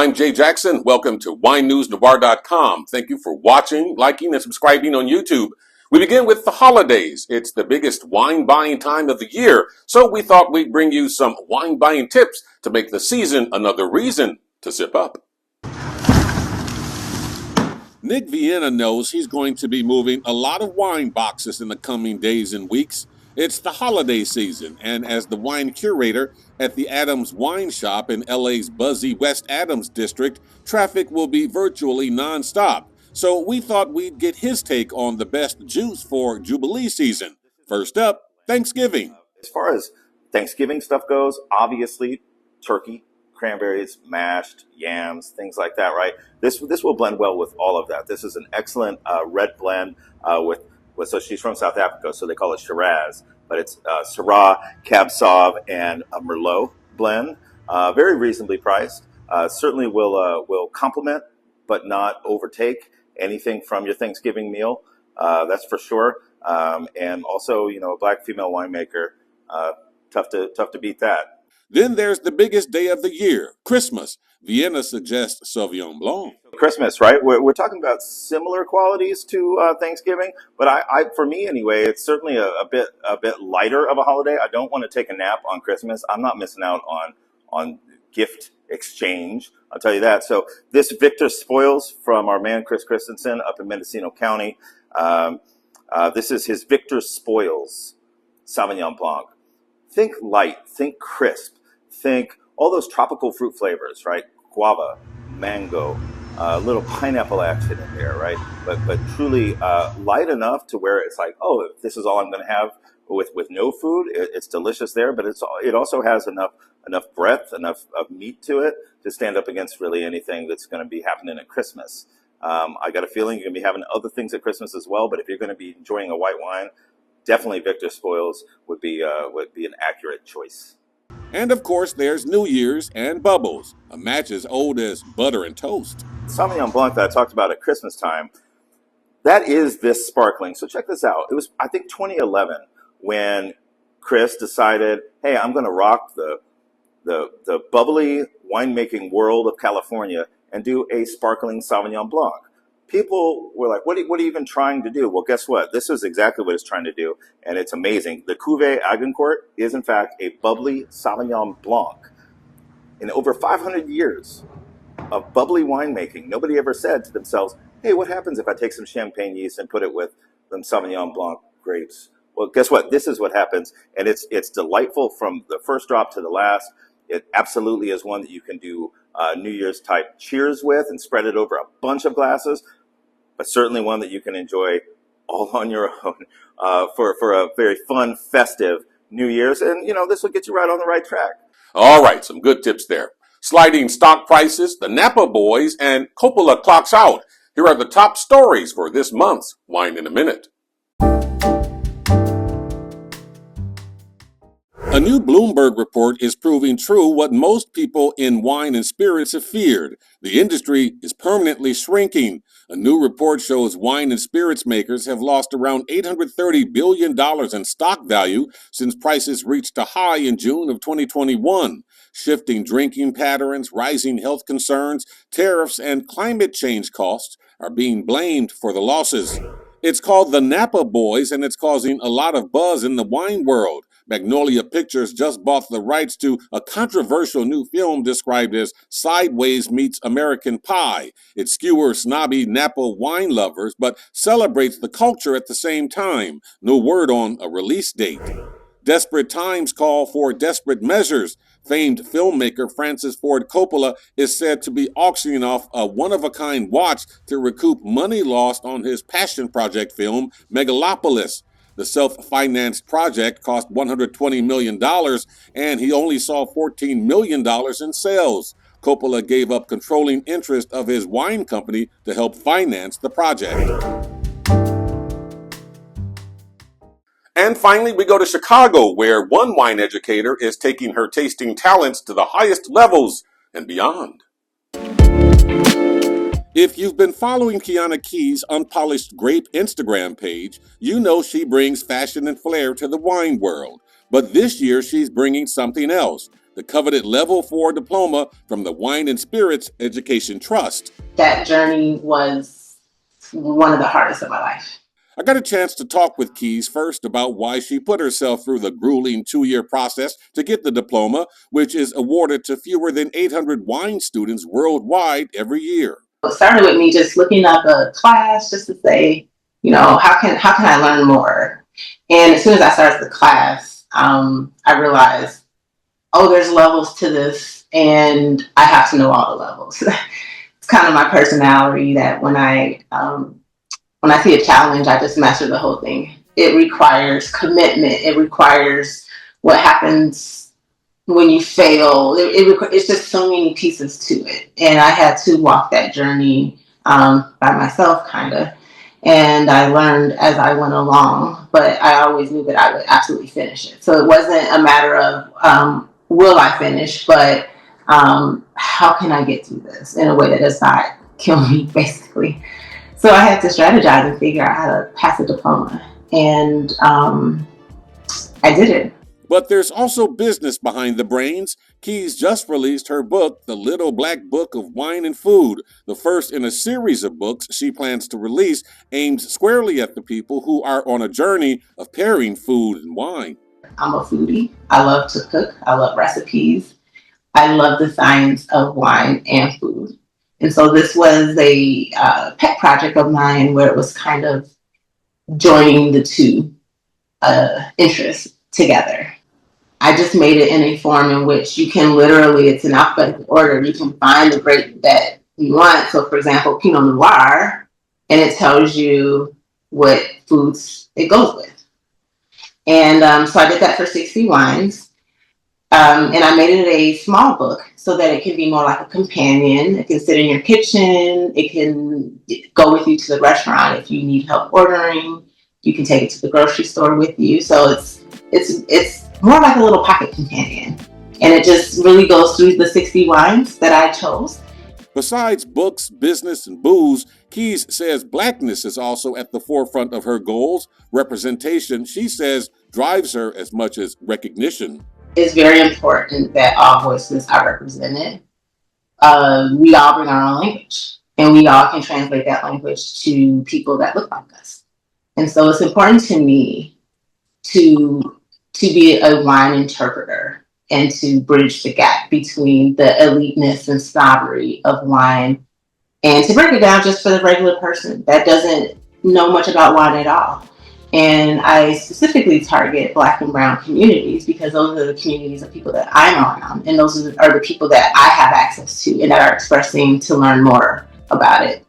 I'm Jay Jackson. Welcome to WineNewsNavarre.com. Thank you for watching, liking, and subscribing on YouTube. We begin with the holidays. It's the biggest wine buying time of the year, so we thought we'd bring you some wine buying tips to make the season another reason to sip up. Nick Vienna knows he's going to be moving a lot of wine boxes in the coming days and weeks. It's the holiday season, and as the wine curator at the Adams Wine Shop in LA's buzzy West Adams district, traffic will be virtually nonstop. So we thought we'd get his take on the best juice for Jubilee season. First up, Thanksgiving. As far as Thanksgiving stuff goes, obviously turkey, cranberries, mashed, yams, things like that, right? This will blend well with all of that. This is an excellent red blend so she's from South Africa, so they call it Shiraz, but it's Syrah, Cab Sauv, and a Merlot blend. Very reasonably priced. Certainly will complement, but not overtake anything from your Thanksgiving meal. That's for sure. And also, a black female winemaker. Tough to beat that. Then there's the biggest day of the year, Christmas. Vienna suggests Sauvignon Blanc. Christmas, right? We're talking about similar qualities to Thanksgiving, but I for me anyway, it's certainly a bit lighter of a holiday. I don't want to take a nap on Christmas. I'm not missing out on gift exchange. I'll tell you that. So this Victor Spoils from our man Chris Christensen up in Mendocino County. This is his Victor Spoils Sauvignon Blanc. Think light, think crisp, think all those tropical fruit flavors, right? Guava, mango, a little pineapple action in there, right? But truly light enough to where it's like, oh, this is all I'm going to have with no food. It's delicious there, but it also has enough breadth, enough of meat to it to stand up against really anything that's going to be happening at Christmas. I got a feeling you're going to be having other things at Christmas as well, but if you're going to be enjoying a white wine, definitely Victor Spoils would be an accurate choice. And of course, there's New Year's and Bubbles, a match as old as butter and toast. Sauvignon Blanc that I talked about at Christmas time, that is this sparkling. So check this out. It was, I think, 2011 when Chris decided, hey, I'm going to rock the bubbly winemaking world of California and do a sparkling Sauvignon Blanc. People were like, what are you even trying to do? Well, guess what? This is exactly what it's trying to do, and it's amazing. The Cuvée Agincourt is, in fact, a bubbly Sauvignon Blanc. In over 500 years of bubbly winemaking, nobody ever said to themselves, hey, what happens if I take some champagne yeast and put it with some Sauvignon Blanc grapes? Well, guess what? This is what happens, and it's delightful from the first drop to the last. It absolutely is one that you can do New Year's type cheers with and spread it over a bunch of glasses. But certainly one that you can enjoy all on your own for a very fun, festive New Year's. And, this will get you right on the right track. All right, some good tips there. Sliding stock prices, the Napa Boys, and Copolla clocks out. Here are the top stories for this month's Wine in a Minute. A new Bloomberg report is proving true what most people in wine and spirits have feared. The industry is permanently shrinking. A new report shows wine and spirits makers have lost around $830 billion in stock value since prices reached a high in June of 2021. Shifting drinking patterns, rising health concerns, tariffs, and climate change costs are being blamed for the losses. It's called the Napa Boys, and it's causing a lot of buzz in the wine world. Magnolia Pictures just bought the rights to a controversial new film described as Sideways meets American Pie. It skewers snobby Napa wine lovers, but celebrates the culture at the same time. No word on a release date. Desperate times call for desperate measures. Famed filmmaker Francis Ford Coppola is said to be auctioning off a one-of-a-kind watch to recoup money lost on his passion project film, Megalopolis. The self-financed project cost $120 million, and he only saw $14 million in sales. Coppola gave up controlling interest of his wine company to help finance the project. And finally, we go to Chicago, where one wine educator is taking her tasting talents to the highest levels and beyond. If you've been following Kiana Key's Unpolished Grape Instagram page, you know she brings fashion and flair to the wine world. But this year, she's bringing something else. the coveted Level 4 diploma from the Wine and Spirits Education Trust. That journey was one of the hardest of my life. I got a chance to talk with Keys first about why she put herself through the grueling 2-year process to get the diploma, which is awarded to fewer than 800 wine students worldwide every year. It started with me just looking up a class just to say, how can I learn more? And as soon as I started the class, I realized, there's levels to this, and I have to know all the levels. It's kind of my personality that when I see a challenge, I just master the whole thing. It requires commitment. It requires what happens when you fail. It's just so many pieces to it. And I had to walk that journey by myself, kind of. And I learned as I went along, but I always knew that I would absolutely finish it. So it wasn't a matter of will I finish, but how can I get through this in a way that does not kill me, basically. So I had to strategize and figure out how to pass a diploma. And I did it. But there's also business behind the brains. Keys just released her book, The Little Black Book of Wine and Food, the first in a series of books she plans to release, aimed squarely at the people who are on a journey of pairing food and wine. I'm a foodie. I love to cook. I love recipes. I love the science of wine and food. And so this was a pet project of mine where it was kind of joining the two interests together. I just made it in a form in which you can literally, it's in alphabetical order, you can find the grape that you want. So for example, Pinot Noir, and it tells you what foods it goes with. And so I did that for 60 wines. And I made it a small book so that it can be more like a companion. It can sit in your kitchen. It can go with you to the restaurant if you need help ordering. You can take it to the grocery store with you. So it's more like a little pocket companion. And it just really goes through the 60 wines that I chose. Besides books, business, and booze, Keys says blackness is also at the forefront of her goals. Representation, she says, drives her as much as recognition. It's very important that all voices are represented. We all bring our own language, and we all can translate that language to people that look like us. And so it's important to me to be a wine interpreter and to bridge the gap between the eliteness and snobbery of wine, and to break it down just for the regular person that doesn't know much about wine at all. And I specifically target Black and Brown communities because those are the communities of people that I'm around, and those are the people that I have access to and that are expressing to learn more about it.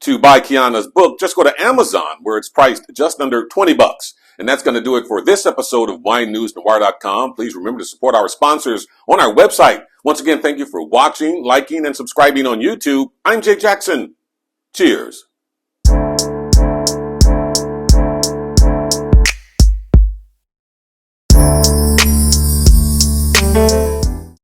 To buy Kiana's book, just go to Amazon, where it's priced just under $20. And that's going to do it for this episode of WineNewsNoir.com. Please remember to support our sponsors on our website. Once again, thank you for watching, liking, and subscribing on YouTube. I'm Jay Jackson. Cheers.